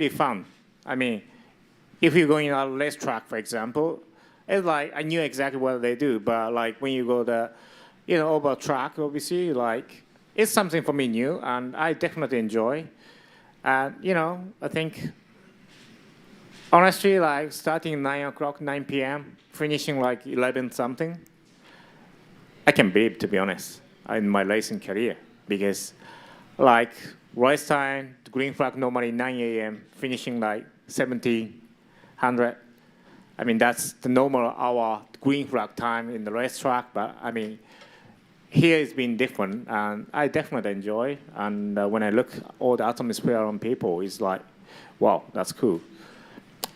be fun. I mean, if you're going on a race track, for example, it's like I knew exactly what they do, but like when you go the, over track, obviously, like it's something for me new, and I definitely enjoy. And I think honestly, like starting 9 o'clock, 9 p.m., finishing like 11 something, I can believe, to be honest, in my racing career, because like race time, the green flag normally 9 a.m., finishing like 1700. I mean, that's the normal hour green flag time in the racetrack, but I mean, here it's been different, and I definitely enjoy. And when I look at all the atmosphere on people, it's like, wow, that's cool.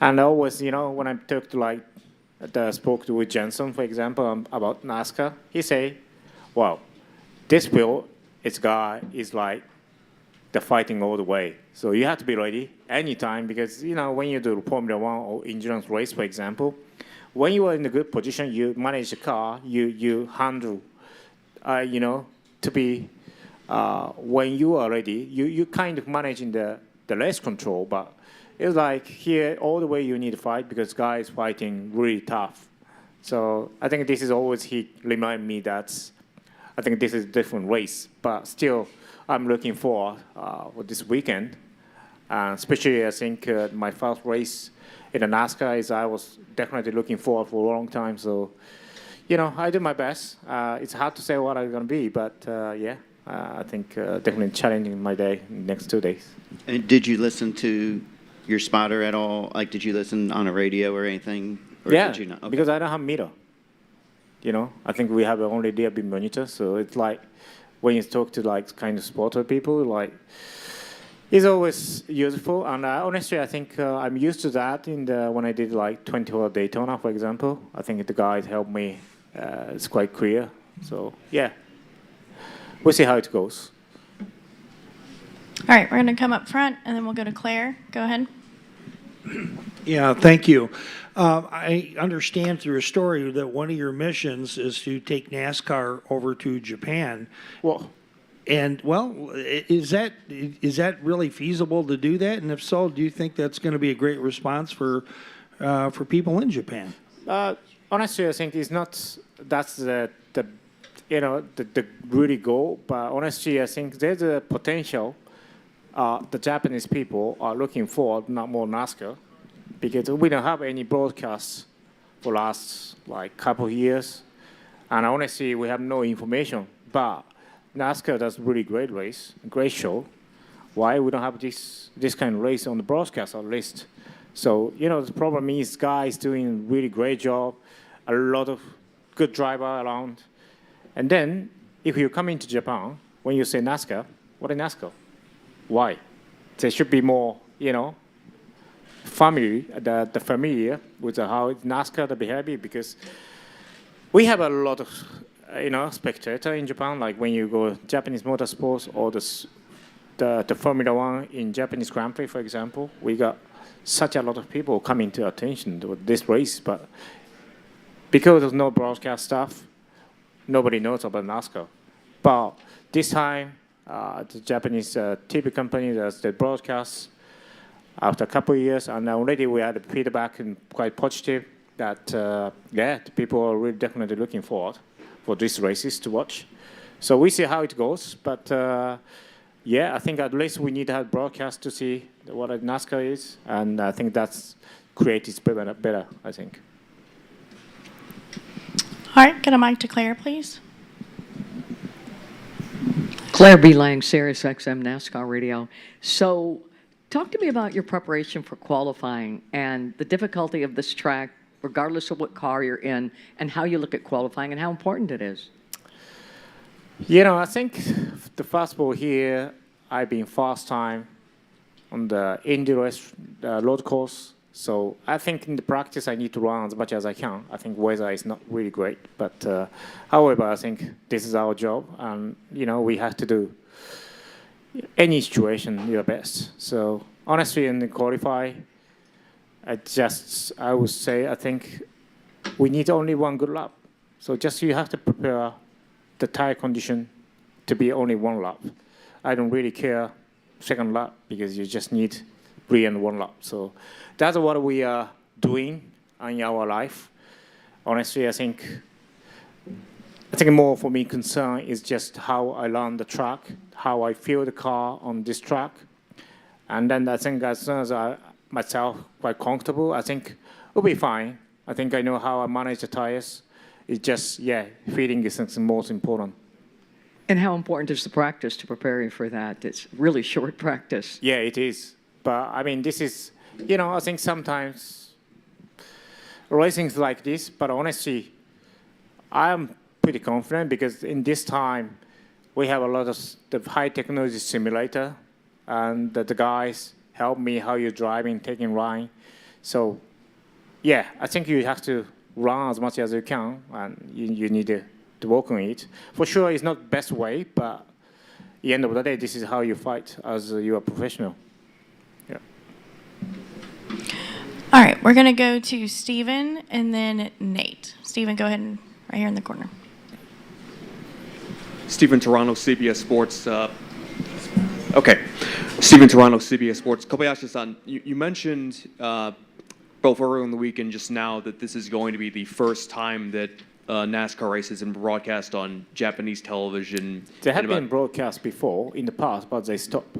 And I always, when I talk to like, spoke to with Jensen, for example, about NASCAR, he say, wow, this field, its guy is like the fighting all the way. So you have to be ready anytime because, when you do Formula One or endurance race, for example, when you are in a good position, you manage the car, you handle, to be, when you are ready, you kind of managing the race control, but it's like here all the way you need to fight because guys fighting really tough. So I think this is always he remind me that I think this is a different race, but still I'm looking forward for this weekend. Especially I think my first race in the NASCAR is I was definitely looking forward for a long time. So, I do my best. It's hard to say what I'm going to be, but I think definitely challenging my day next 2 days. And did you listen to your spotter at all? Like, did you listen on a radio or anything? Or Yeah, did you not? Okay. because I don't have meter. I think we have only DRB monitor, so it's like when you talk to like kind of spotter people, like it's always useful. And honestly, I think I'm used to that when I did like 20-hour Daytona, for example. I think the guys helped me. It's quite clear. So yeah, we'll see how it goes. All right, we're going to come up front, and then we'll go to Claire. Go ahead. Yeah, thank you. I understand through a story that one of your missions is to take NASCAR over to Japan. Well, And is that really feasible to do that? And if so, do you think that's going to be a great response for people in Japan? honestly, I think it's not that's the really goal. But honestly, I think there's a potential. The Japanese people are looking for not more NASCAR because we don't have any broadcasts for last like couple of years, and honestly, we have no information. But NASCAR does really great race, great show. Why we don't have this kind of race on the broadcast at least? So the problem is guys doing really great job, a lot of good driver around, and then if you come into Japan, when you say NASCAR, what is NASCAR? Why? There should be more, the familiar with how NASCAR the behavior because we have a lot of spectator in Japan. Like when you go Japanese motorsports or the Formula One in Japanese Grand Prix, for example, we got such a lot of people coming to attention to this race, but because there's no broadcast stuff, nobody knows about NASCAR. But this time, the Japanese TV company does the broadcast after a couple of years, and already we had feedback and quite positive that the people are really definitely looking forward for these races to watch. So we see how it goes, but I think at least we need to have broadcast to see what a NASCAR is, and I think that's creates better, I think. All right, get a mic to Claire, please. Claire B. Lang, Sirius XM NASCAR Radio. So talk to me about your preparation for qualifying and the difficulty of this track, regardless of what car you're in, and how you look at qualifying and how important it is. I think the fastball here, I've been first time on the Indy road course. So I think in the practice I need to run as much as I can. I think weather is not really great, but however, I think this is our job, and we have to do any situation your best. So honestly, in the qualify, I would say I think we need only one good lap. So just you have to prepare the tire condition to be only one lap. I don't really care second lap because you just need re-end one lap. So that's what we are doing in our life. Honestly, I think more for me concern is just how I learn the track, how I feel the car on this track. And then I think as soon as I myself quite comfortable, I think we'll be fine. I think I know how I manage the tires. It's just, feeling is the most important. And how important is the practice to prepare you for that? It's really short practice. Yeah, it is. But I mean, this is, I think sometimes racing's like this, but honestly, I'm pretty confident because in this time, we have a lot of the high technology simulator, and the guys help me how you're driving, taking line. So, I think you have to run as much as you can, and you need to work on it. For sure, it's not the best way, but at the end of the day, this is how you fight as you are professional. Yeah. All right, we're going to go to Steven and then Nate. Steven, go ahead and right here in the corner. Stephen Toronto, CBS Sports. Stephen Toronto, CBS Sports. Kobayashi-san, you mentioned both earlier in the week and just now that this is going to be the first time that NASCAR races and broadcast on Japanese television. They have been broadcast before in the past, but they stopped.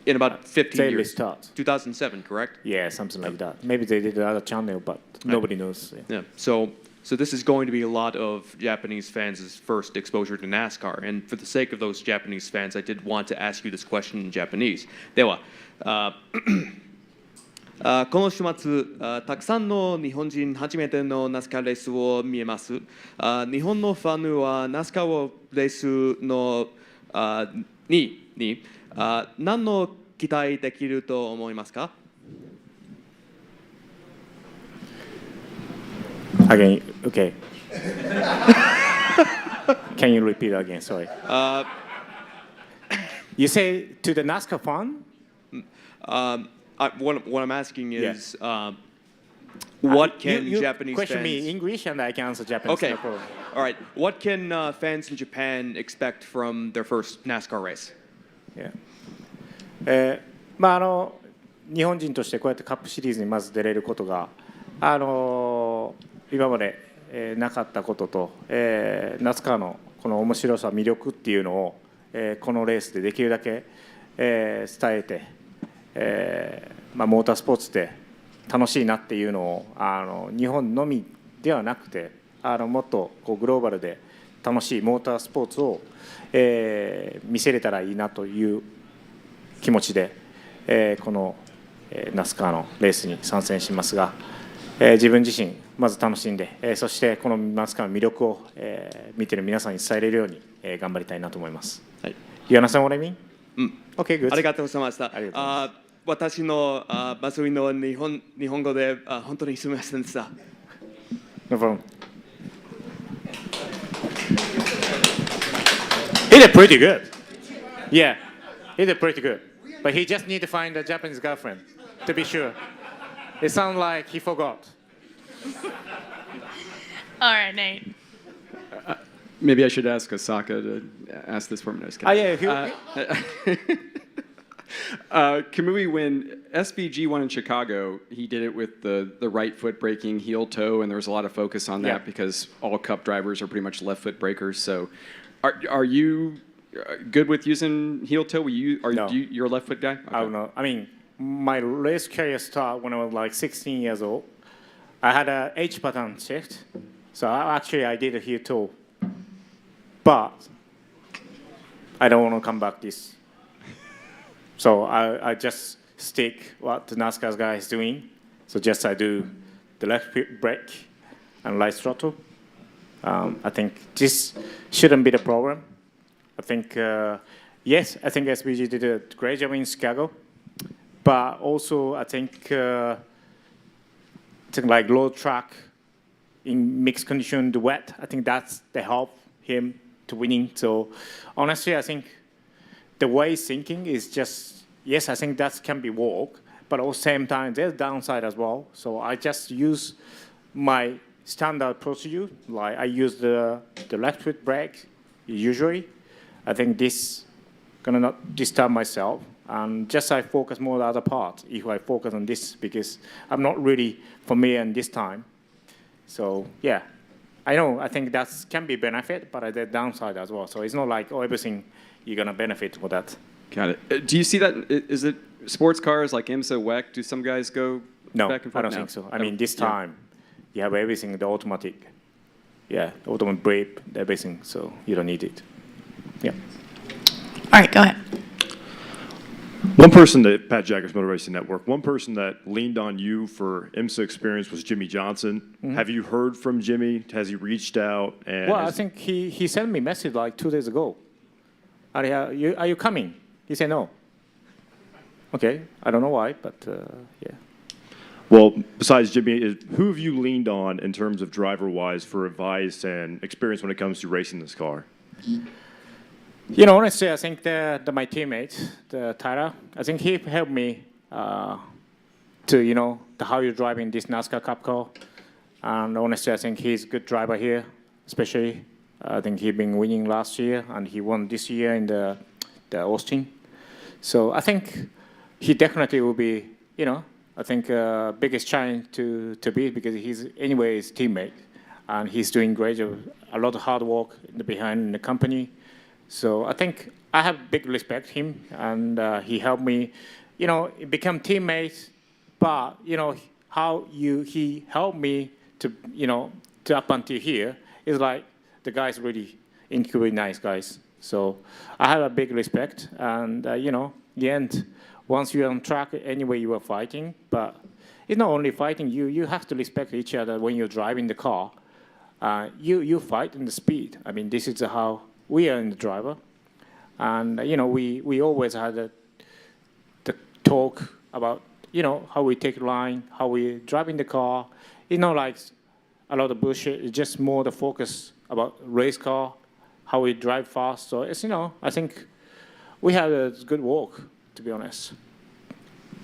In about 15 They years. restart. 2007, correct? Yeah, something like that. Maybe they did another channel, but nobody knows. Yeah. So this is going to be a lot of Japanese fans' first exposure to NASCAR. And for the sake of those Japanese fans, I did want to ask you this question in Japanese. では、この週末、たくさんの日本人初めてのナスカーレースを見えます。日本のファンはナスカーレースのに何の期待できると思いますか？ Again, okay. Can you repeat again? Sorry. You say to the NASCAR fan? What I'm asking is, what can you Japanese question fans... me in English and I can answer Japanese. Okay, No problem. all right. What can fans in Japan expect from their first NASCAR race? Yeah. 日本人としてこうやってカップシリーズにまず出れることが、今まで、なかったことと、NASCARのこの面白さ、魅力っていうのを、このレースでできるだけ、伝えて、モータースポーツって楽しいなっていうのを日本のみではなくてもっとこうグローバルで楽しいモータースポーツを、見せれたらいいなという気持ちで、この、NASCAR のレースに参戦しますが、自分自身まず楽しんで、そしてこのNASCARの魅力を、見てる皆さんに伝えれるように、頑張りたいなと思います。はい。You understand what I mean? Okay, good. ありがとうございました。ありがとうございます。私の祭りの日本語で本当にすみませんでした。No problem. He did pretty good. Yeah, he did pretty good. But he just need to find a Japanese girlfriend, to be sure. It sounds like he forgot. All right, Nate. Maybe I should ask Osaka to ask this for me. Kamui, when SVG won in Chicago, he did it with the right foot braking, heel toe, and there was a lot of focus on that because all Cup drivers are pretty much left foot brakers. So, are you good with using heel toe? You're a left foot guy? Okay. I don't know. I mean, my race career started when I was like 16 years old. I had a H pattern shift, so I did a heel toe, but I don't want to come back this. So I just stick what the NASCAR guy is doing. So just I do the left brake and right throttle. I think this shouldn't be the problem. I think, yes, I think SBG did a great job in Chicago. But also I think like low track in mixed condition, the wet, I think they help him to winning. So honestly, I think the way he's thinking is just, yes, I think that can be work, but at the same time, there's downside as well. So I just use my standard procedure, like I use the left foot brake usually. I think this gonna not disturb myself. And just I focus more on the other part if I focus on this because I'm not really familiar in this time. So yeah, I know, I think that can be benefit, but the downside as well. So it's not like, oh, everything you're going to benefit for that. Got it. Do you see that? Is it sports cars like IMSA, WEC? Do some guys go No, back and forth? I don't think so. I mean, this time you have everything, the automatic. Yeah, automatic brake, everything, so you don't need it. Yeah. All right, go ahead. One person that, Pat Jackers Motor Racing Network, one person that leaned on you for IMSA experience was Jimmy Johnson. Mm-hmm. Have you heard from Jimmy? Has he reached out? And Well, I think he sent me a message like 2 days ago. Are you coming? He said no. Okay, I don't know why, but yeah. Well, besides Jimmy, who have you leaned on in terms of driver-wise for advice and experience when it comes to racing this car? You know, honestly, I think my teammate, Tyler, I think he helped me to, how you're driving this NASCAR Cup car. And honestly, I think he's a good driver here, especially. I think he's been winning last year, and he won this year in the Austin. So I think he definitely will be, I think biggest challenge to beat because he's anyway his teammate, and he's doing great job, a lot of hard work behind the company. So I think I have big respect him, and he helped me, become teammates. But how he helped me to up until here is like the guys really incredibly nice guys. So I have a big respect, and in the end, once you're on track, anyway you are fighting. But it's not only fighting. You have to respect each other when you're driving the car. You fight in the speed. I mean, this is how we are in the driver, and we always had the talk about how we take line, how we driving the car. It's not like a lot of bullshit. It's just more the focus about race car, how we drive fast. So it's I think we had a good walk, to be honest.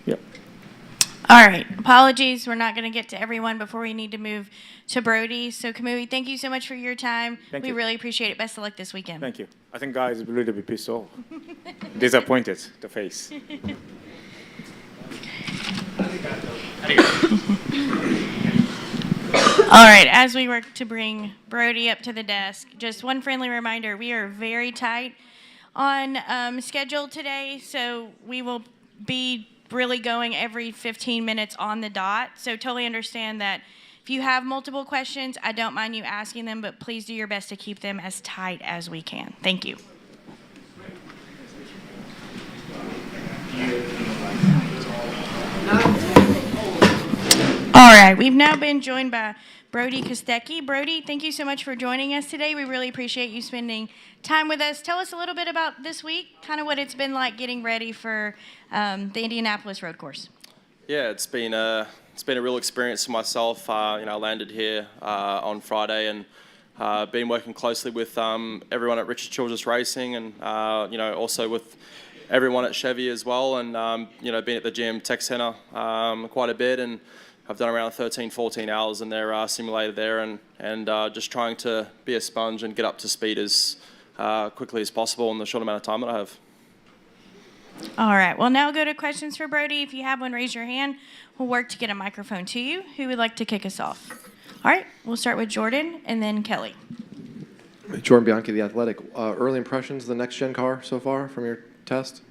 Yep. All right. Apologies. We're not going to get to everyone before we need to move to Brody. So, Kamui, thank you so much for your time. We really appreciate it. Best of luck this weekend. Thank you. I think guys will really be pissed off. Disappointed, the face. All right. As we work to bring Brody up to the desk, just one friendly reminder. We are very tight on schedule today, so we will be really going every 15 minutes on the dot. So totally understand that if you have multiple questions, I don't mind you asking them, but please do your best to keep them as tight as we can. Thank you. All right, we've now been joined by Brody Kostecki. Brody, thank you so much for joining us today. We really appreciate you spending time with us. Tell us a little bit about this week, kind of what it's been like getting ready for the Indianapolis road course. Yeah, it's been a real experience for myself. I landed here on Friday and been working closely with everyone at Richard Childress Racing and also with everyone at Chevy as well, and been at the GM Tech Center quite a bit, and I've done around 13, 14 hours in their simulator there, and just trying to be a sponge and get up to speed as quickly as possible in the short amount of time that I have. All right. Well, now we'll go to questions for Brody. If you have one, raise your hand. We'll work to get a microphone to you. Who would like to kick us off? All right. We'll start with Jordan and then Kelly. Jordan Bianchi, The Athletic. Early impressions of the next-gen car so far from your test?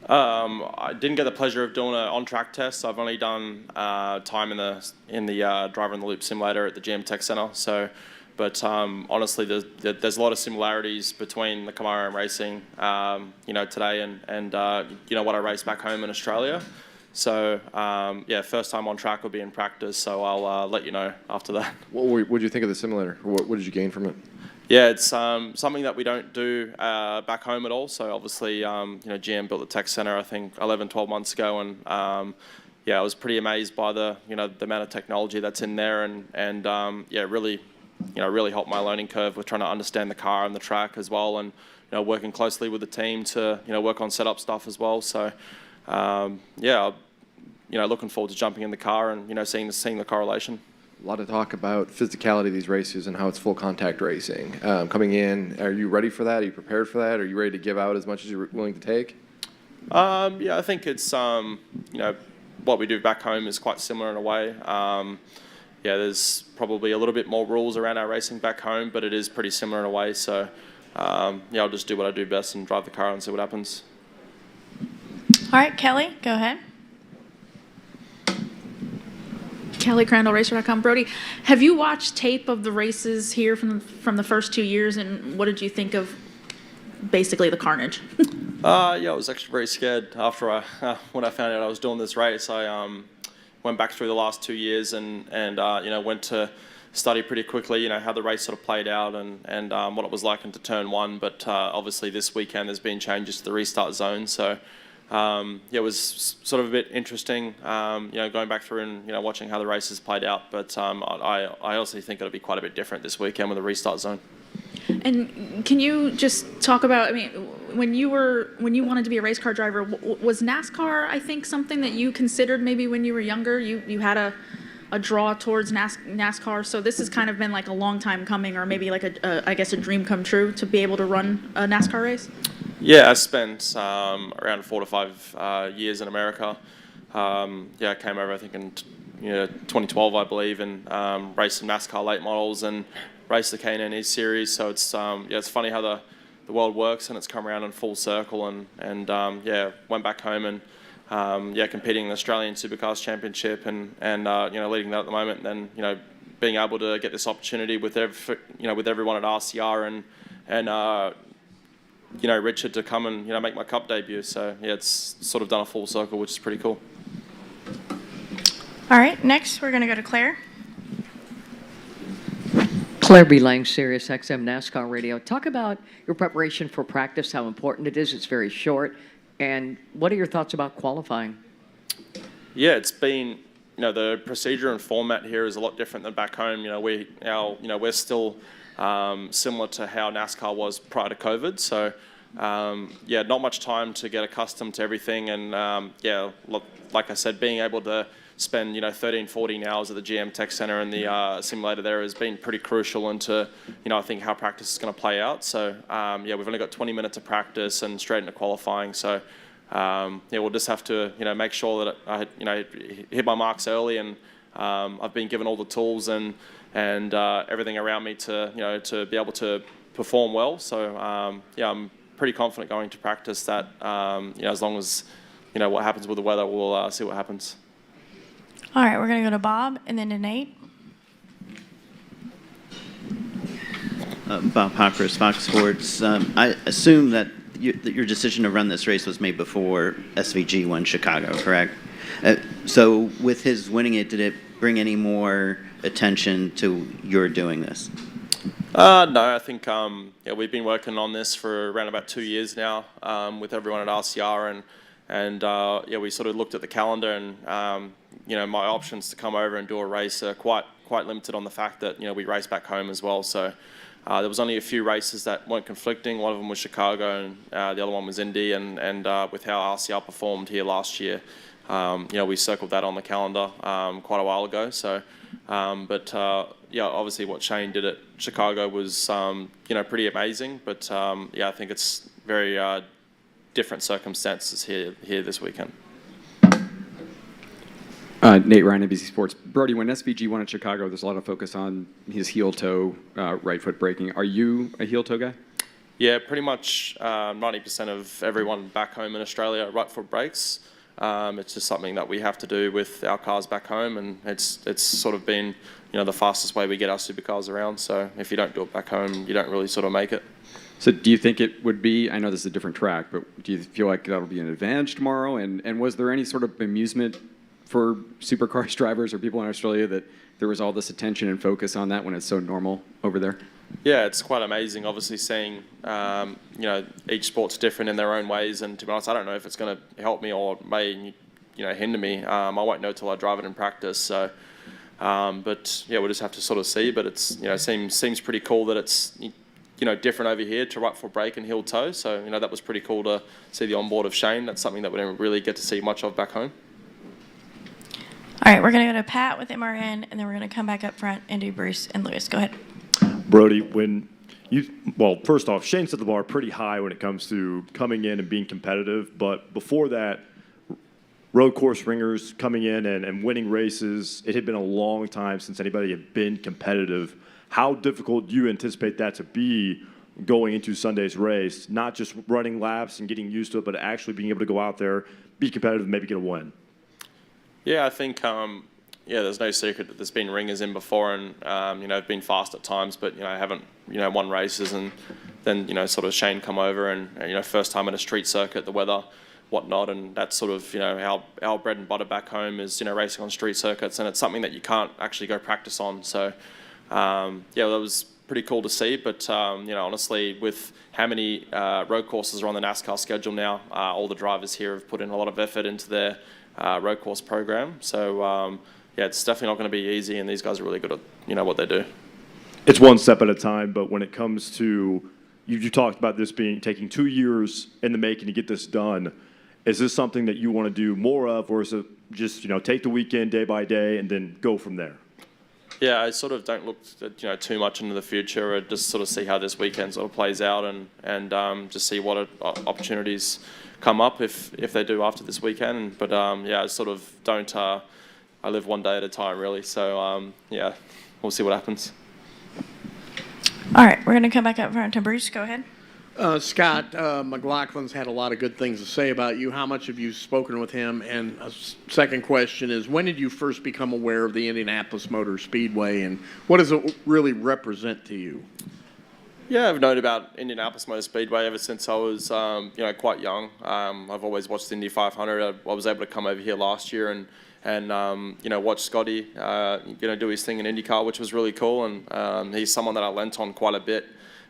I didn't get the pleasure of doing an on-track test. I've only done time in the driver in the loop simulator at the GM Tech Center. So, but honestly, there's a lot of similarities between the Camaro I'm racing, today and what I raced back home in Australia. So first time on track will be in practice. So I'll let you know after that. What did you think of the simulator? What did you gain from it? Yeah, it's something that we don't do back home at all. So obviously, GM built the tech center, I think 11, 12 months ago, and I was pretty amazed by the amount of technology that's in there, and really helped my learning curve with trying to understand the car and the track as well, and working closely with the team to work on setup stuff as well. So looking forward to jumping in the car and seeing the correlation. A lot of talk about physicality of these races and how it's full contact racing. Coming in, are you ready for that? Are you prepared for that? Are you ready to give out as much as you're willing to take? Yeah, I think it's what we do back home is quite similar in a way. Yeah, there's probably a little bit more rules around our racing back home, but it is pretty similar in a way. So yeah, I'll just do what I do best and drive the car and see what happens. All right, Kelly, go ahead. Kelly Crandall, Racer.com. Brody, have you watched tape of the races here from the first 2 years, and what did you think of basically the carnage? Yeah, I was actually very scared after when I found out I was doing this race. I went back through the last 2 years and went to study pretty quickly, how the race sort of played out and what it was like into turn one. But obviously this weekend there's been changes to the restart zone, so yeah, it was sort of a bit interesting, going back through and watching how the races played out. But I also think it'll be quite a bit different this weekend with the restart zone. And can you just talk about, when you wanted to be a race car driver, was NASCAR, I think, something that you considered maybe when you were younger? You had a draw towards NASCAR, so this has kind of been like a long time coming, or maybe like I guess a dream come true to be able to run a NASCAR race? Yeah, I spent around 4 to 5 years in America. Yeah, I came over I think in 2012, I believe, and raced some NASCAR late models and raced the K&N East Series. So it's it's funny how the world works, and it's come around in full circle. And yeah, went back home and competing in the Australian Supercars Championship and leading that at the moment. And then being able to get this opportunity with everyone at RCR and Richard to come and make my Cup debut. So yeah, it's sort of done a full circle, which is pretty cool. All right, next we're going to go to Claire. Claire B. Lang, Sirius XM NASCAR Radio. Talk about your preparation for practice, how important it is. It's very short. And what are your thoughts about qualifying? Yeah, it's been, the procedure and format here is a lot different than back home. We're still similar to how NASCAR was prior to COVID. So, yeah, not much time to get accustomed to everything. And, yeah, like I said, being able to spend 13, 14 hours at the GM Tech Center and the simulator there has been pretty crucial into I think how practice is going to play out. So yeah, we've only got 20 minutes of practice and straight into qualifying. So yeah, we'll just have to make sure that I hit my marks early, and I've been given all the tools and everything around me to be able to perform well. So yeah, I'm pretty confident going to practice that. As long as what happens with the weather, we'll see what happens. All right, we're going to go to Bob and then to Nate. Bob Pockris, Fox Sports. I assume that your decision to run this race was made before SVG won Chicago, correct? So with his winning it, did it bring any more attention to your doing this? No, I think we've been working on this for around about 2 years now with everyone at RCR, and yeah, we sort of looked at the calendar, and my options to come over and do a race are quite limited on the fact that we race back home as well. So there was only a few races that weren't conflicting. One of them was Chicago, and the other one was Indy. And with how RCR performed here last year, we circled that on the calendar quite a while ago. So, but yeah, obviously what Shane did at Chicago was pretty amazing. But yeah, I think it's very different circumstances here this weekend. Nate Ryan, NBC Sports. Brody, when SVG won at Chicago, there's a lot of focus on his heel toe, right foot braking. Are you a heel toe guy? Yeah, pretty much 90% of everyone back home in Australia right foot brakes. It's just something that we have to do with our cars back home, and it's sort of been the fastest way we get our supercars around. So if you don't do it back home, you don't really sort of make it. So do you think it would be, I know this is a different track, but do you feel like that'll be an advantage tomorrow? And was there any sort of amusement for supercars drivers or people in Australia that there was all this attention and focus on that when it's so normal over there? Yeah, it's quite amazing, obviously, seeing, each sport's different in their own ways. And to be honest, I don't know if it's going to help me or may, hinder me. I won't know till I drive it in practice. So, but yeah, we'll just have to sort of see. But it's, seems pretty cool that it's, different over here to right foot brake and heel toe. So, that was pretty cool to see the onboard of Shane. That's something that we don't really get to see much of back home. All right, we're going to go to Pat with MRN, and then we're going to come back up front and do Bruce and Lewis. Go ahead. Brody, when Well, first off, Shane set the bar pretty high when it comes to coming in and being competitive. But before that, road course ringers coming in and winning races, it had been a long time since anybody had been competitive. How difficult do you anticipate that to be going into Sunday's race, not just running laps and getting used to it, but actually being able to go out there, be competitive, and maybe get a win? Yeah, I think there's no secret that there's been ringers in before, and have been fast at times, but haven't won races, and then sort of Shane come over and first time in a street circuit, the weather, whatnot, and that's sort of our bread and butter back home is racing on street circuits, and it's something that you can't actually go practice on. So that was pretty cool to see. But honestly, with how many road courses are on the NASCAR schedule now, all the drivers here have put in a lot of effort into their road course program. So it's definitely not going to be easy, and these guys are really good at what they do. It's one step at a time, but when it comes to you talked about this taking 2 years in the making to get this done. Is this something that you want to do more of, or is it just take the weekend day by day and then go from there? Yeah, I sort of don't look too much into the future. I just sort of see how this weekend sort of plays out, and just see what opportunities come up if they do after this weekend. But I sort of don't. I live one day at a time, really. So we'll see what happens. All right, we're going to come back up front to Bruce. Go ahead. Scott, McLaughlin's had a lot of good things to say about you. How much have you spoken with him? And a second question is, when did you first become aware of the Indianapolis Motor Speedway, and what does it really represent to you? Yeah, I've known about Indianapolis Motor Speedway ever since I was quite young. I've always watched the Indy 500. I was able to come over here last year and watch Scotty do his thing in IndyCar, which was really cool. And he's someone that I lent on quite a bit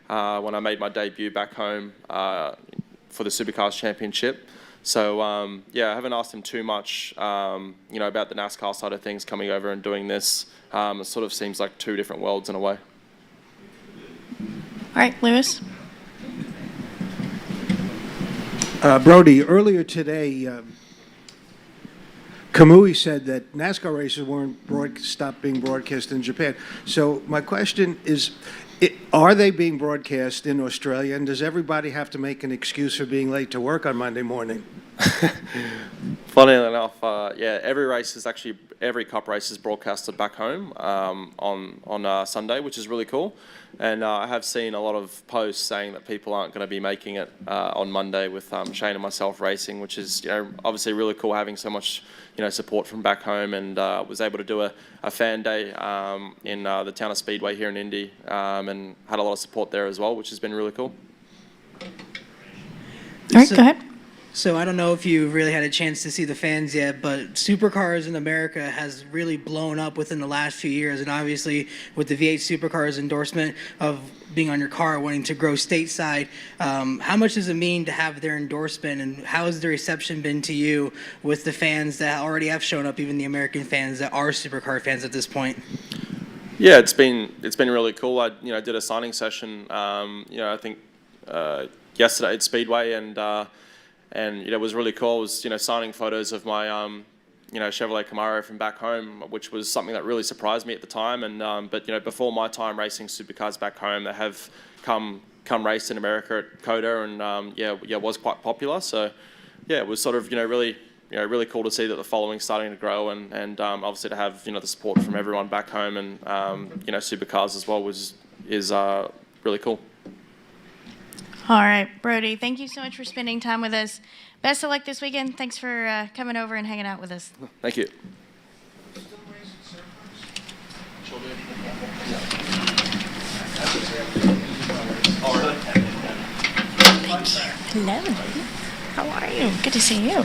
when I made my debut back home for the Supercars Championship. So I haven't asked him too much about the NASCAR side of things coming over and doing this. It sort of seems like two different worlds in a way. All right, Lewis. Brody, earlier today, Kamui said that NASCAR races stopped being broadcast in Japan. So my question is, are they being broadcast in Australia, and does everybody have to make an excuse for being late to work on Monday morning? Funny enough, every Cup race is broadcasted back home on Sunday, which is really cool. And I have seen a lot of posts saying that people aren't going to be making it on Monday with Shane and myself racing, which is obviously really cool having so much support from back home, and was able to do a fan day in the town of Speedway here in Indy, and had a lot of support there as well, which has been really cool. All right, go ahead. So I don't know if you really had a chance to see the fans yet, but Supercars in America has really blown up within the last few years, and obviously with the V8 Supercars endorsement of being on your car, wanting to grow stateside, how much does it mean to have their endorsement, and how has the reception been to you with the fans that already have shown up, even the American fans that are Supercar fans at this point? Yeah, it's been really cool. I did a signing session I think yesterday at Speedway, and it was really cool. I was signing photos of my Chevrolet Camaro from back home, which was something that really surprised me at the time. And but before my time racing supercars back home, that have come race in America at COTA, and was quite popular. So it was sort of really cool to see that the following's starting to grow, and obviously to have the support from everyone back home, and supercars as well is really cool. All right, Brody, thank you so much for spending time with us. Best of luck this weekend. Thanks for coming over and hanging out with us. Thank you. Hello. How are you? Good to see you.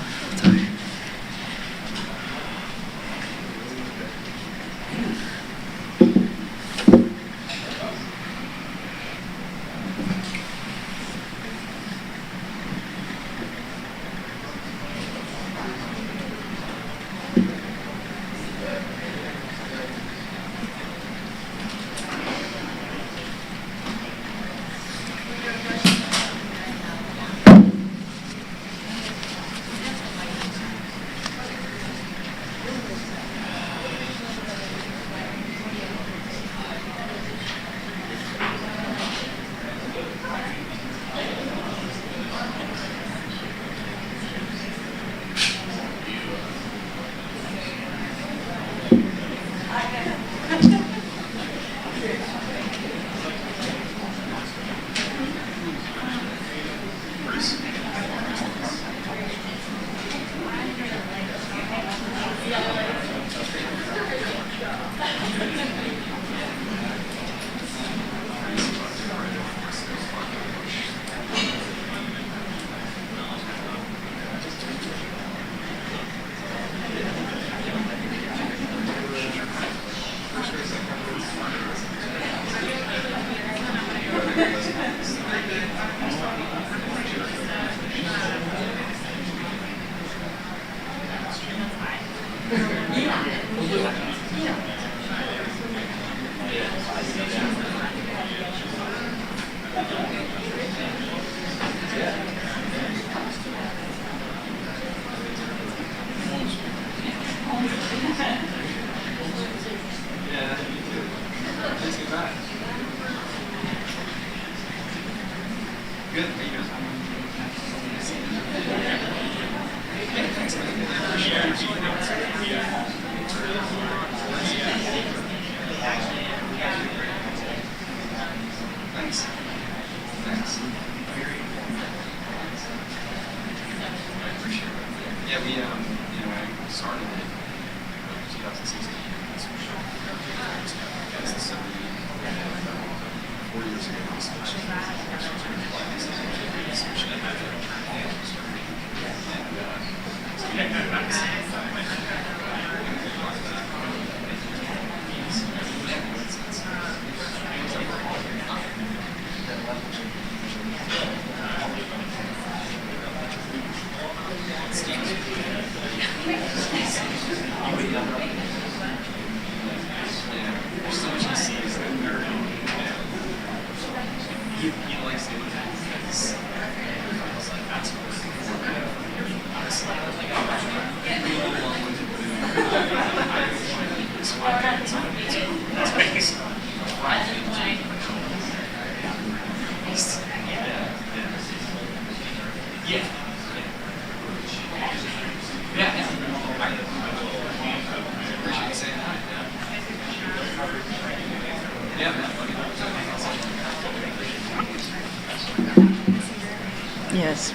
Yes.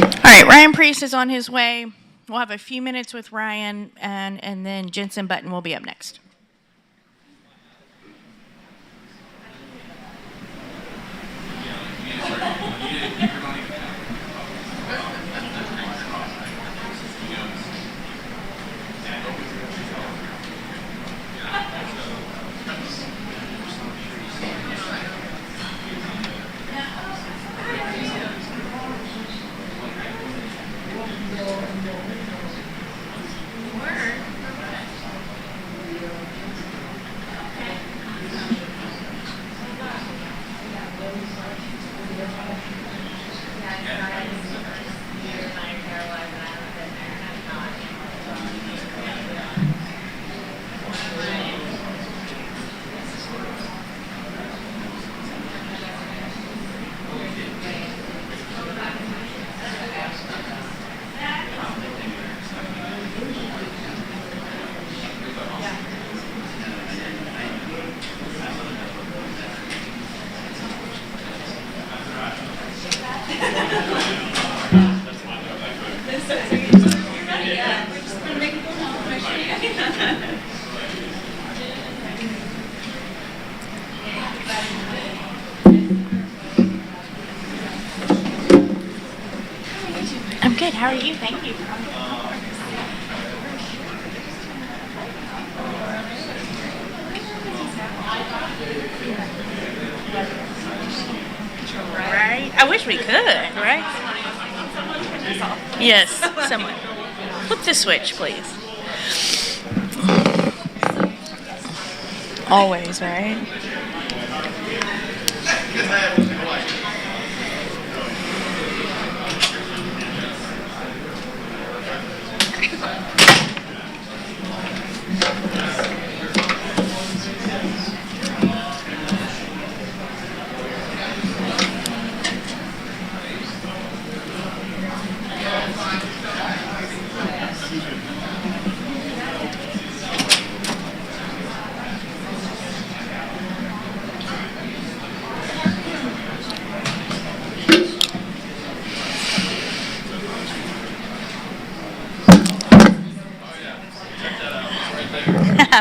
All right, Ryan Priest is on his way. We'll have a few minutes with Ryan, and then Jensen Button will be up next. I'm good. How are you? Thank you. Right? I wish we could, right? Yes, someone. Flip the switch, please. Always, right?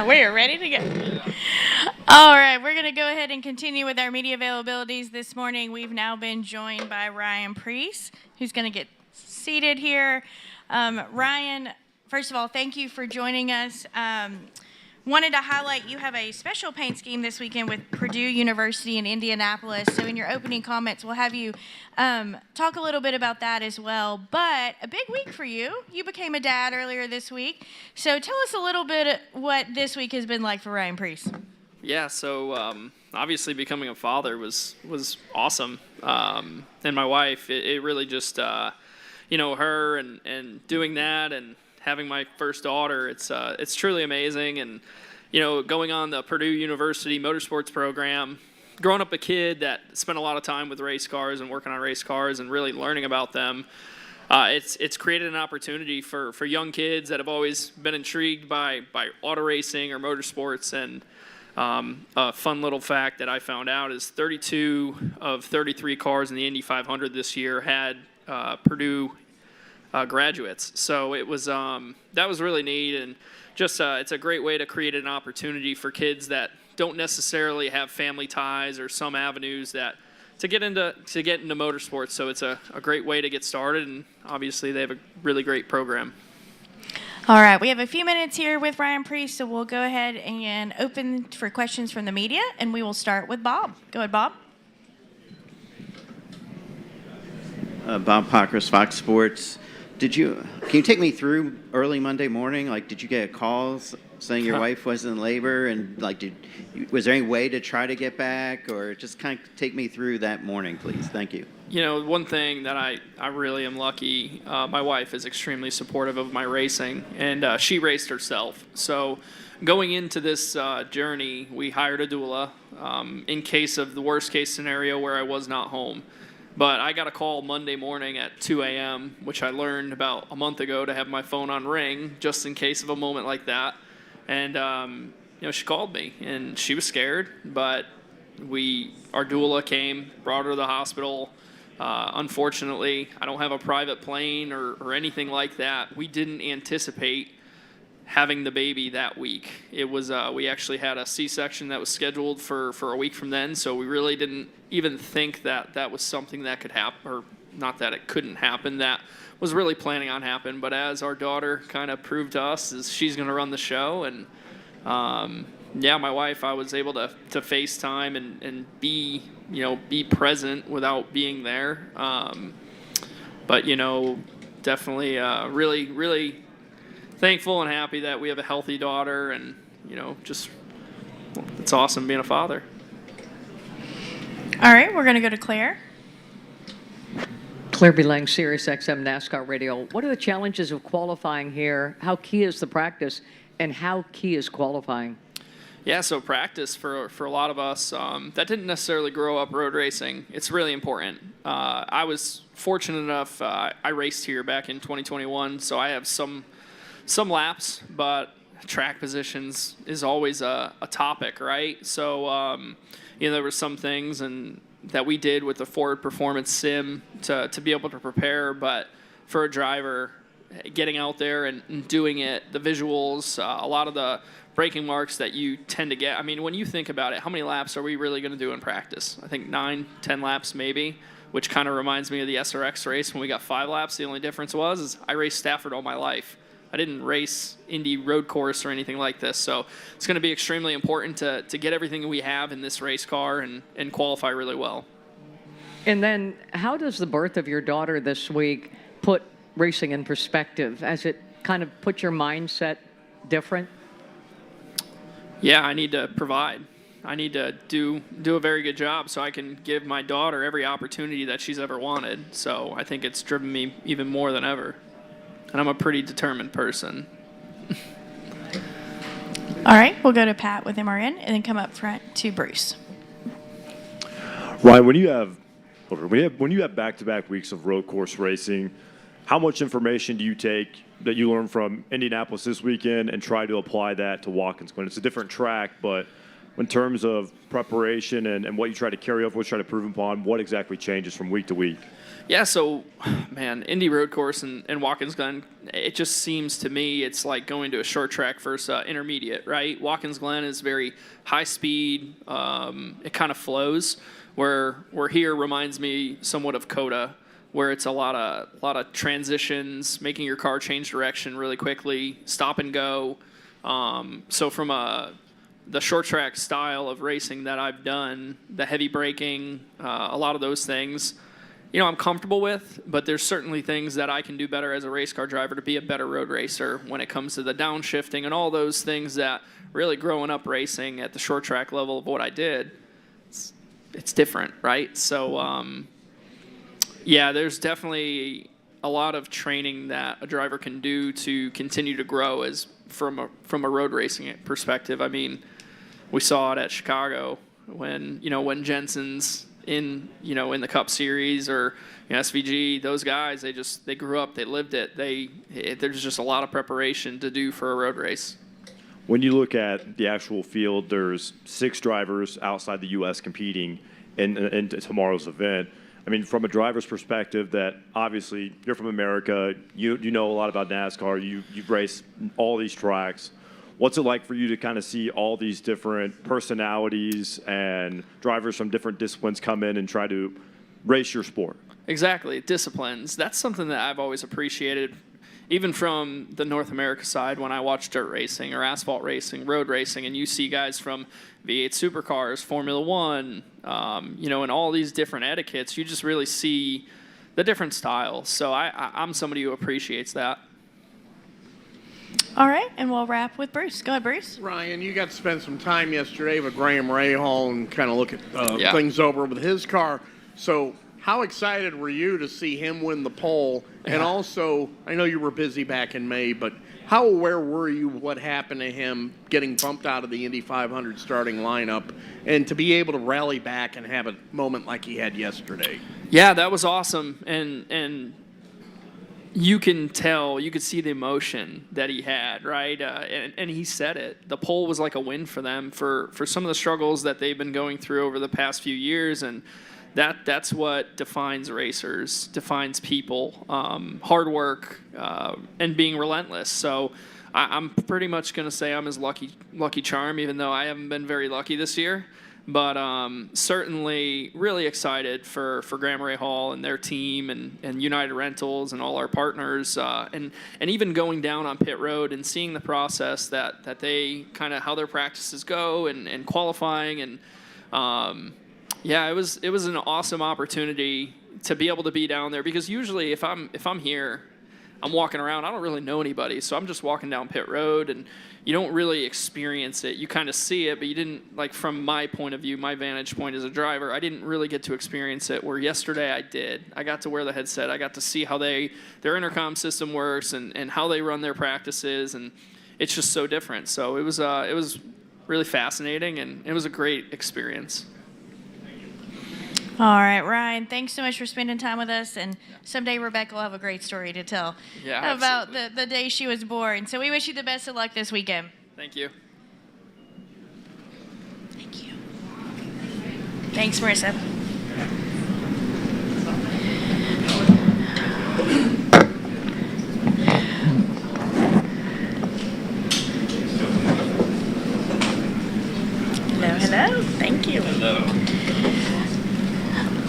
We are ready to go. All right, we're going to go ahead and continue with our media availabilities this morning. We've now been joined by Ryan Preece, who's going to get seated here. Ryan, first of all, thank you for joining us. Wanted to highlight you have a special paint scheme this weekend with Purdue University in Indianapolis. So in your opening comments, we'll have you talk a little bit about that as well. But a big week for you. You became a dad earlier this week. So tell us a little bit what this week has been like for Ryan Preece. Yeah, so obviously becoming a father was awesome. And my wife, it really just, her and doing that and having my first daughter, it's truly amazing. And, going on the Purdue University Motorsports program, growing up a kid that spent a lot of time with race cars and working on race cars and really learning about them, it's created an opportunity for young kids that have always been intrigued by auto racing or motorsports. And a fun little fact that I found out is 32 of 33 cars in the Indy 500 this year had Purdue graduates. So it was that was really neat, and just it's a great way to create an opportunity for kids that don't necessarily have family ties or some avenues to get into motorsports. So it's a great way to get started, and obviously they have a really great program. All right, we have a few minutes here with Ryan Preece, so we'll go ahead and open for questions from the media, and we will start with Bob. Go ahead, Bob. Bob Pockris, Fox Sports. Can you take me through early Monday morning? Like, did you get calls saying your wife was in labor, and was there any way to try to get back, or just kind of take me through that morning, please? Thank you. One thing that I really am lucky, my wife is extremely supportive of my racing, and she raced herself. So going into this journey, we hired a doula in case of the worst case scenario where I was not home. But I got a call Monday morning at 2 a.m., which I learned about a month ago to have my phone on ring just in case of a moment like that. And, she called me, and she was scared, but our doula came, brought her to the hospital. Unfortunately, I don't have a private plane or anything like that. We didn't anticipate having the baby that week. It was we actually had a C-section that was scheduled for a week from then, so we really didn't even think that was something that could happen, or not that it couldn't happen. That was really planning on happening. But as our daughter kind of proved to us, is she's going to run the show, and my wife, I was able to FaceTime and be present without being there. But definitely really, really thankful and happy that we have a healthy daughter, and it's awesome being a father. All right, we're going to go to Claire. Claire Belang, Sirius XM NASCAR Radio. What are the challenges of qualifying here? How key is the practice, and how key is qualifying? Yeah, so practice for a lot of us that didn't necessarily grow up road racing, it's really important. I was fortunate enough, I raced here back in 2021, so I have some laps, but track positions is always a topic, right? So, there were some things that we did with the Ford Performance Sim to be able to prepare, but for a driver, getting out there and doing it, the visuals, a lot of the braking marks that you tend to get. I mean, when you think about it, how many laps are we really going to do in practice? I think 9, 10 laps maybe, which kind of reminds me of the SRX race when we got 5 laps. The only difference was I raced Stafford all my life. I didn't race Indy road course or anything like this. So it's going to be extremely important to get everything we have in this race car and qualify really well. And then how does the birth of your daughter this week put racing in perspective? Has it kind of put your mindset different? Yeah, I need to provide. I need to do a very good job so I can give my daughter every opportunity that she's ever wanted. So I think it's driven me even more than ever. And I'm a pretty determined person. All right, we'll go to Pat with MRN and then come up front to Bruce. Ryan, when you have back-to-back weeks of road course racing, how much information do you take that you learned from Indianapolis this weekend and try to apply that to Watkins Glen? It's a different track, but in terms of preparation and what you try to carry over, what you try to improve upon, what exactly changes from week to week? Yeah, so, man, Indy Road Course and Watkins Glen, it just seems to me it's like going to a short track versus intermediate, right? Watkins Glen is very high speed. It kind of flows, where here reminds me somewhat of Coda, where it's a lot of transitions, making your car change direction really quickly, stop and go. So from the short track style of racing that I've done, the heavy braking, a lot of those things, I'm comfortable with, but there's certainly things that I can do better as a race car driver to be a better road racer when it comes to the downshifting and all those things that really growing up racing at the short track level of what I did, it's different, right? So, yeah, there's definitely a lot of training that a driver can do to continue to grow as from a road racing perspective. I mean, we saw it at Chicago when Jensen's in the Cup Series or SVG, those guys, they grew up, they lived it. There's just a lot of preparation to do for a road race. When you look at the actual field, there's 6 drivers outside the U.S. competing in tomorrow's event. I mean, from a driver's perspective, that obviously you're from America, you know a lot about NASCAR, you've raced all these tracks. What's it like for you to kind of see all these different personalities and drivers from different disciplines come in and try to race your sport? Exactly, disciplines. That's something that I've always appreciated, even from the North America side when I watch dirt racing or asphalt racing, road racing, and you see guys from V8 supercars, Formula One, and all these different etiquettes. You just really see the different styles. So I'm somebody who appreciates that. All right, and we'll wrap with Bruce. Go ahead, Bruce. Ryan, you got to spend some time yesterday with Graham Rahal and kind of look at Yeah. things over with his car. So how excited were you to see him win the pole? And also, I know you were busy back in May, but how aware were you of what happened to him getting bumped out of the Indy 500 starting lineup and to be able to rally back and have a moment like he had yesterday? Yeah, that was awesome. And you can tell, you could see the emotion that he had, right? And he said it. The pole was like a win for them for some of the struggles that they've been going through over the past few years. And that's what defines racers, defines people, hard work, and being relentless. So I'm pretty much going to say I'm his lucky charm, even though I haven't been very lucky this year. But certainly really excited for Graham Rahal and their team and United Rentals and all our partners. And even going down on pit road and seeing the process that they kind of how their practices go and qualifying. And yeah, it was an awesome opportunity to be able to be down there, because usually if I'm here, I'm walking around, I don't really know anybody. So I'm just walking down pit road and you don't really experience it. You kind of see it, but you didn't, like, from my point of view, my vantage point as a driver, I didn't really get to experience it, where yesterday I did. I got to wear the headset. I got to see how their intercom system works and how they run their practices, and it's just so different. So it was really fascinating, and it was a great experience. All right, Ryan, thanks so much for spending time with us. And someday Rebecca will have a great story to tell about the day she was born. So we wish you the best of luck this weekend. Thank you. Thank you. Thanks, Marissa. Hello. Thank you.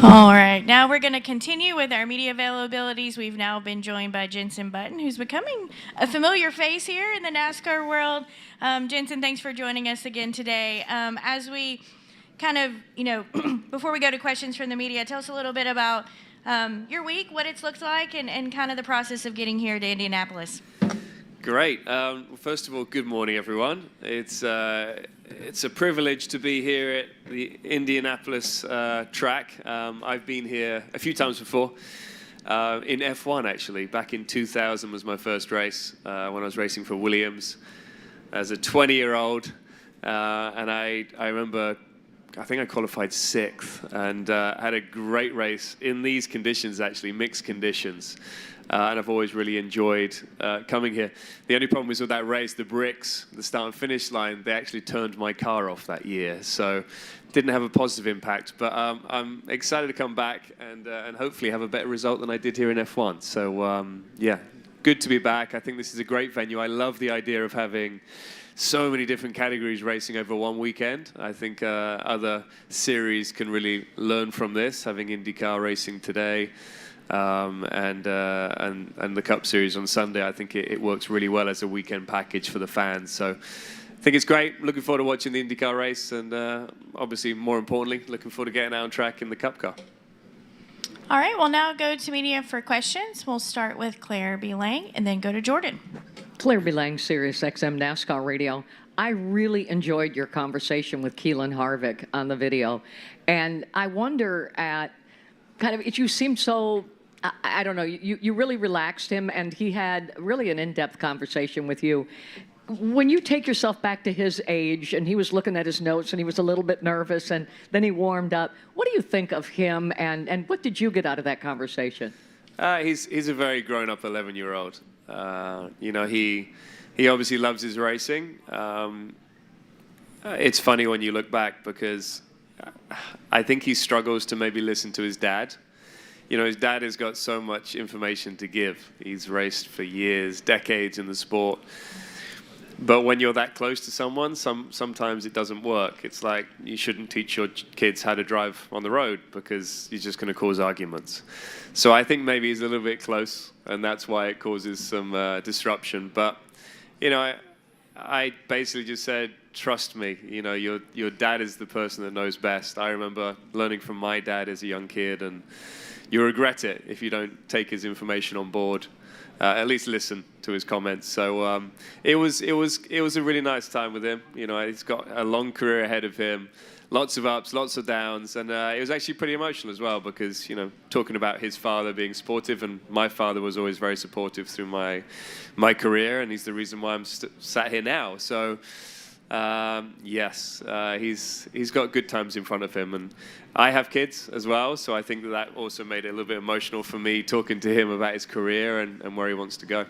All right, now we're going to continue with our media availabilities. We've now been joined by Jensen Button, who's becoming a familiar face here in the NASCAR world. Jensen, thanks for joining us again today. As we kind of, before we go to questions from the media, tell us a little bit about your week, what it's looked like, and kind of the process of getting here to Indianapolis. Great. First of all, good morning, everyone. It's a privilege to be here at the Indianapolis track. I've been here a few times before, in F1 actually. Back in 2000 was my first race when I was racing for Williams as a 20-year-old. And I remember, I think I qualified 6th and had a great race in these conditions, actually, mixed conditions. and I've always really enjoyed coming here. The only problem is with that race, the bricks, the start and finish line, they actually turned my car off that year, so didn't have a positive impact. But I'm excited to come back and hopefully have a better result than I did here in F1. So yeah, good to be back. I think this is a great venue. I love the idea of having so many different categories racing over one weekend. I think other series can really learn from this, having IndyCar racing today and the Cup Series on Sunday. I think it works really well as a weekend package for the fans. So I think it's great. Looking forward to watching the IndyCar race and obviously, more importantly, looking forward to getting out on track in the Cup car. All right, we'll now go to media for questions. We'll start with Claire B. Lang and then go to Jordan. Claire B. Lang, Sirius XM NASCAR Radio. I really enjoyed your conversation with Keelan Harvick on the video. And I wonder you seemed so, I don't know, you really relaxed him and he had really an in-depth conversation with you. When you take yourself back to his age and he was looking at his notes and he was a little bit nervous and then he warmed up, what do you think of him and what did you get out of that conversation? He's a very grown-up 11-year-old. He obviously loves his racing. It's funny when you look back because I think he struggles to maybe listen to his dad. His dad has got so much information to give. He's raced for years, decades in the sport. But when you're that close to someone, sometimes it doesn't work. It's like you shouldn't teach your kids how to drive on the road because you're just going to cause arguments. So I think maybe he's a little bit close, and that's why it causes some disruption. But, I basically just said, trust me, your dad is the person that knows best. I remember learning from my dad as a young kid, and you regret it if you don't take his information on board. At least listen to his comments. So it was a really nice time with him. He's got a long career ahead of him, lots of ups, lots of downs, and it was actually pretty emotional as well because talking about his father being supportive, and my father was always very supportive through my career, and he's the reason why I'm sat here now. So yes, he's got good times in front of him, and I have kids as well, so I think that also made it a little bit emotional for me talking to him about his career and where he wants to go.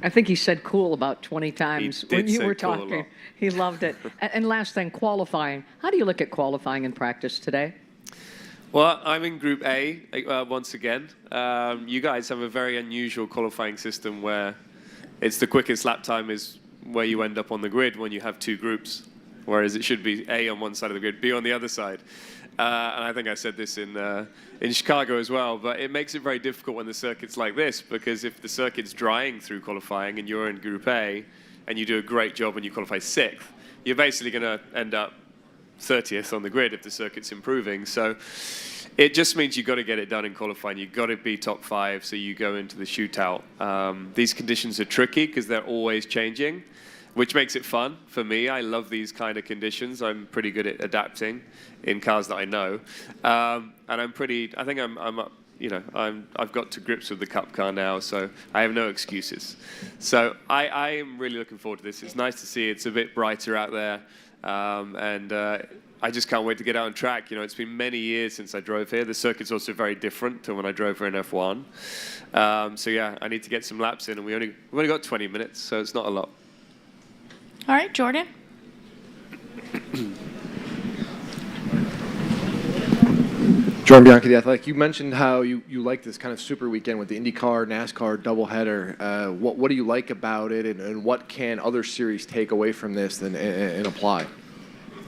I think he said cool about 20 times when you were cool talking. He loved it. And last thing, qualifying. How do you look at qualifying in practice today? Well, I'm in Group A once again. You guys have a very unusual qualifying system where it's the quickest lap time is where you end up on the grid when you have two groups, whereas it should be A on one side of the grid, B on the other side. And I think I said this in Chicago as well, but it makes it very difficult when the circuit's like this, because if the circuit's drying through qualifying and you're in Group A and you do a great job and you qualify 6th, you're basically going to end up 30th on the grid if the circuit's improving. So it just means you've got to get it done in qualifying. You've got to be top 5 so you go into the shootout. These conditions are tricky because they're always changing, which makes it fun for me. I love these kind of conditions. I'm pretty good at adapting in cars that I know, and I think I've got to grips with the Cup car now, so I have no excuses. So I am really looking forward to this. It's nice to see it's a bit brighter out there, and I just can't wait to get out on track. It's been many years since I drove here. The circuit's also very different to when I drove here in F1. So yeah, I need to get some laps in, and we've only got 20 minutes, so it's not a lot. All right, Jordan. Jordan Bianchi, The Athletic. You mentioned how you like this kind of super weekend with the IndyCar, NASCAR doubleheader. What do you like about it, and what can other series take away from this and apply?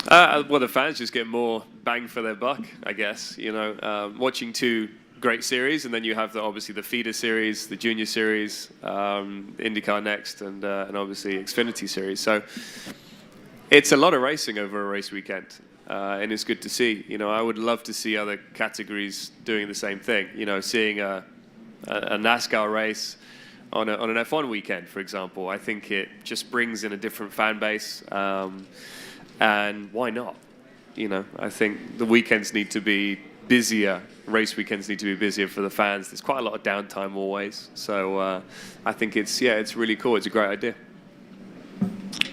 Well, the fans just get more bang for their buck, I guess. Watching two great series, and then you have obviously the feeder series, the junior series, IndyCar Next, and obviously Xfinity series. So it's a lot of racing over a race weekend, and it's good to see. I would love to see other categories doing the same thing. Seeing a NASCAR race on an F1 weekend, for example. I think it just brings in a different fan base, and why not? I think the weekends need to be busier. Race weekends need to be busier for the fans. There's quite a lot of downtime always. So I think it's really cool. It's a great idea.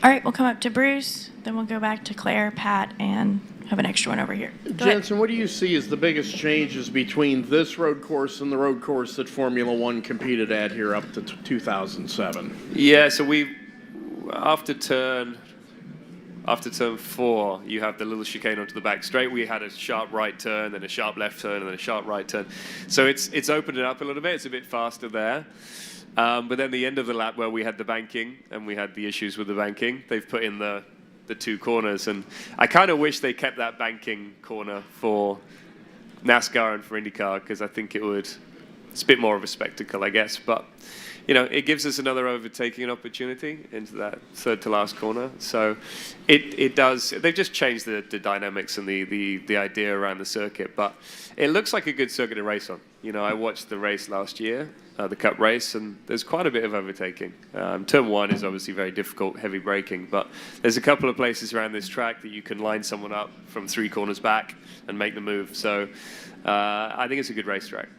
All right, we'll come up to Bruce, then we'll go back to Claire, Pat, and have an extra one over here. Go ahead. Jensen, what do you see as the biggest changes between this road course and the road course that Formula One competed at here up to 2007? Yeah, so after turn 4, you have the little chicane onto the back straight. We had a sharp right turn, then a sharp left turn, and then a sharp right turn. So it's opened it up a little bit. It's a bit faster there. But then the end of the lap where we had the banking and we had the issues with the banking, they've put in the 2 corners. And I kind of wish they kept that banking corner for NASCAR and for IndyCar, because I think it's a bit more of a spectacle, I guess. But, it gives us another overtaking opportunity into that third to last corner. So it does. They've just changed the dynamics and the idea around the circuit. But it looks like a good circuit to race on. I watched the race last year, the Cup race, and there's quite a bit of overtaking. Turn 1 is obviously very difficult, heavy braking, but there's a couple of places around this track that you can line someone up from 3 corners back and make the move. So I think it's a good racetrack.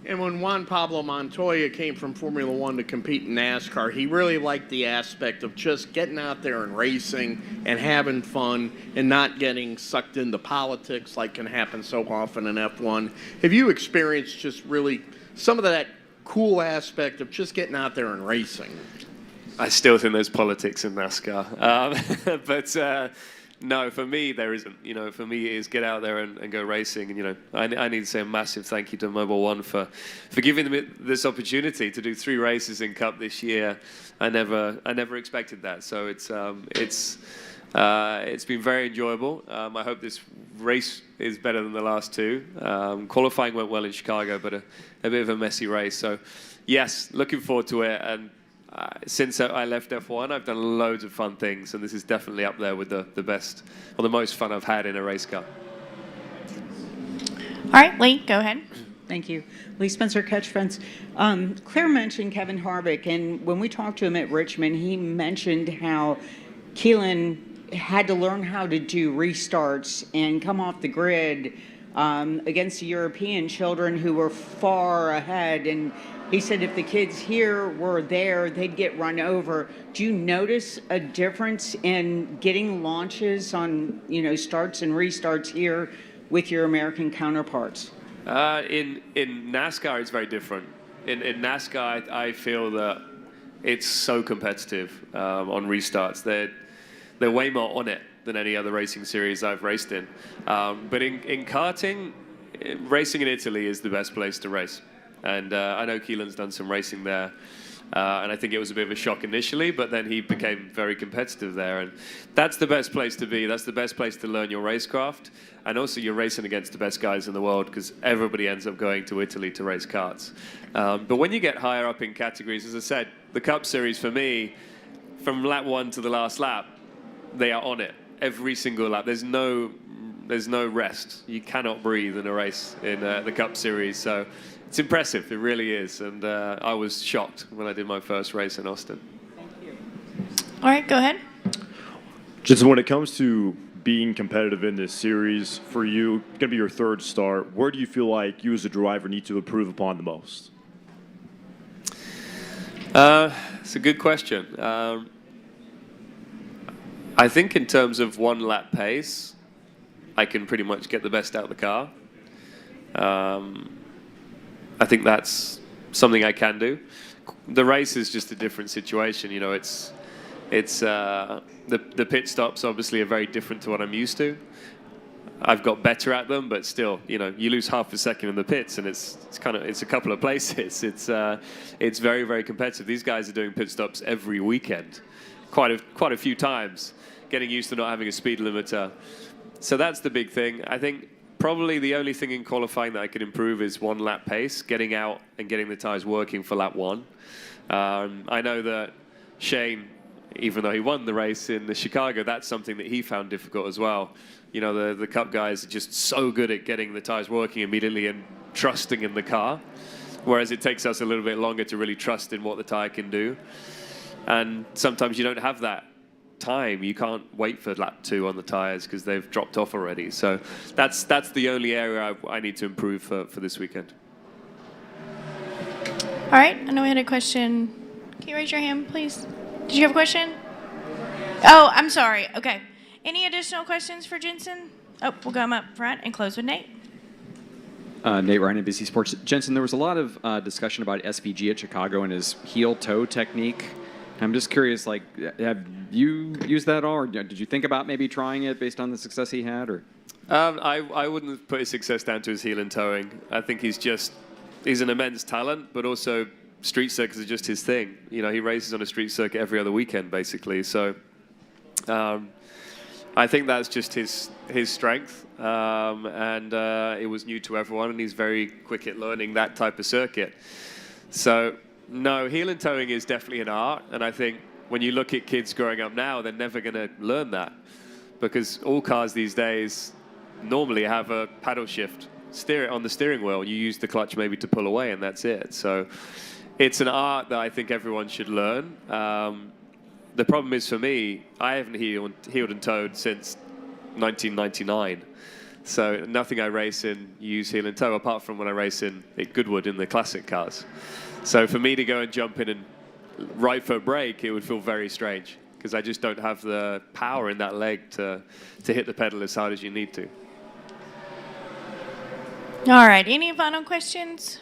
And when Juan Pablo Montoya came from Formula One to compete in NASCAR, he really liked the aspect of just getting out there and racing and having fun and not getting sucked into politics like can happen so often in F1. Have you experienced just really some of that cool aspect of just getting out there and racing? I still think there's politics in NASCAR. But no, for me, there isn't. For me, it is get out there and go racing. And, I need to say a massive thank you to Mobil 1 for giving them this opportunity to do 3 races in Cup this year. I never expected that. So it's been very enjoyable. I hope this race is better than the last 2. Qualifying went well in Chicago, but a bit of a messy race. So, yes, looking forward to it. And since I left F1, I've done loads of fun things, and this is definitely up there with the best or the most fun I've had in a race car. All right, Lee, go ahead. Thank you. Lee Spencer, Catch Fence. Claire mentioned Kevin Harvick, and when we talked to him at Richmond, he mentioned how Keelan had to learn how to do restarts and come off the grid against the European children who were far ahead. And he said if the kids here were there, they'd get run over. Do you notice a difference in getting launches on, starts and restarts here with your American counterparts? In NASCAR, it's very different. In NASCAR, I feel that it's so competitive on restarts. They're way more on it than any other racing series I've raced in. But in karting, racing in Italy is the best place to race. And I know Keelan's done some racing there. And I think it was a bit of a shock initially, but then he became very competitive there. And that's the best place to be. That's the best place to learn your racecraft. And also you're racing against the best guys in the world because everybody ends up going to Italy to race karts. But when you get higher up in categories, as I said, the Cup Series for me, from lap 1 to the last lap, they are on it every single lap. There's no rest. You cannot breathe in a race in the Cup Series. So it's impressive. It really is. And I was shocked when I did my first race in Austin. Thank you. All right, go ahead. Just when it comes to being competitive in this series, for you, going to be your 3rd start, where do you feel like you as a driver need to improve upon the most? It's a good question. I think in terms of 1 lap pace, I can pretty much get the best out of the car. I think that's something I can do. The race is just a different situation. The pit stops obviously are very different to what I'm used to. I've got better at them, but still, you lose half a second in the pits, and it's a couple of places. It's very, very competitive. These guys are doing pit stops every weekend, quite a few times, getting used to not having a speed limiter. So that's the big thing. I think probably the only thing in qualifying that I could improve is 1 lap pace, getting out and getting the tires working for lap 1. I know that Shane, even though he won the race in Chicago, that's something that he found difficult as well. The Cup guys are just so good at getting the tires working immediately and trusting in the car, whereas it takes us a little bit longer to really trust in what the tire can do. And sometimes you don't have that time. You can't wait for lap 2 on the tires because they've dropped off already. So that's the only area I need to improve for this weekend. All right, I know we had a question. Can you raise your hand, please? Did you have a question? Oh, I'm sorry. Okay. Any additional questions for Jensen? Oh, we'll go up front and close with Nate. Nate Ryan, NBC Sports. Jensen, there was a lot of discussion about SVG at Chicago and his heel-toe technique. I'm just curious, like, have you used that at all, or did you think about maybe trying it based on the success he had, or? I wouldn't put his success down to his heel and towing. I think he's an immense talent, but also street circuits is just his thing. You know, he races on a street circuit every other weekend, basically. So I think that's just his strength, and it was new to everyone, and he's very quick at learning that type of circuit. So no, heel and towing is definitely an art, and I think when you look at kids growing up now, they're never going to learn that, because all cars these days normally have a paddle shift on the steering wheel. You use the clutch maybe to pull away, and that's it. So it's an art that I think everyone should learn. The problem is, for me, I haven't heeled and towed since 1999. So nothing I race in use heel and tow, apart from when I race at Goodwood in the classic cars. So for me to go and jump in and right foot brake, it would feel very strange, because I just don't have the power in that leg to hit the pedal as hard as you need to. All right, any final questions?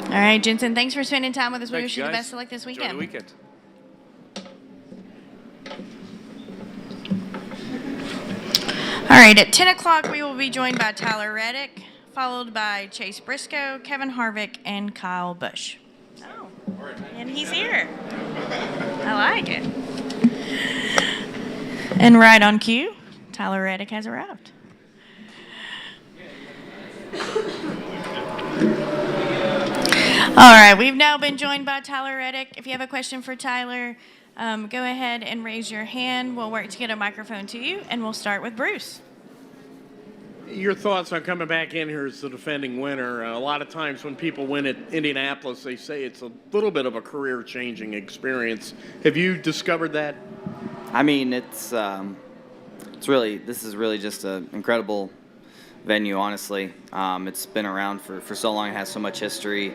All right, Jensen, thanks for spending time with us. We wish you the best of luck this weekend. Enjoy the weekend. All right, at 10 o'clock, we will be joined by Tyler Reddick, followed by Chase Briscoe, Kevin Harvick, and Kyle Busch. Oh, and he's here. I like it. And right on cue, Tyler Reddick has arrived. All right, we've now been joined by Tyler Reddick. If you have a question for Tyler, go ahead and raise your hand. We'll work to get a microphone to you, and we'll start with Bruce. Your thoughts on coming back in here as the defending winner? A lot of times when people win at Indianapolis, they say it's a little bit of a career-changing experience. Have you discovered that? I mean, this is really just an incredible venue, honestly. It's been around for so long. It has so much history.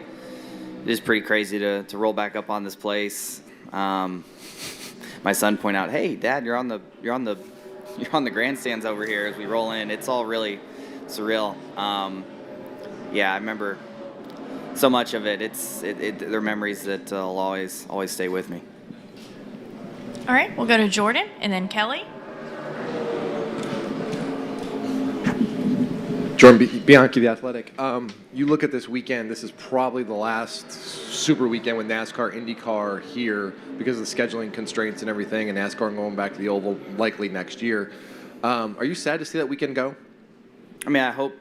It is pretty crazy to roll back up on this place. My son pointed out, "Hey, Dad, you're on the grandstands over here as we roll in." It's all really surreal. Yeah, I remember so much of it. They're memories that will always stay with me. All right, we'll go to Jordan and then Kelly. Jordan Bianchi, The Athletic. You look at this weekend, this is probably the last super weekend with NASCAR, IndyCar here because of the scheduling constraints and everything, and NASCAR going back to the Oval likely next year. Are you sad to see that weekend go? I mean, I hope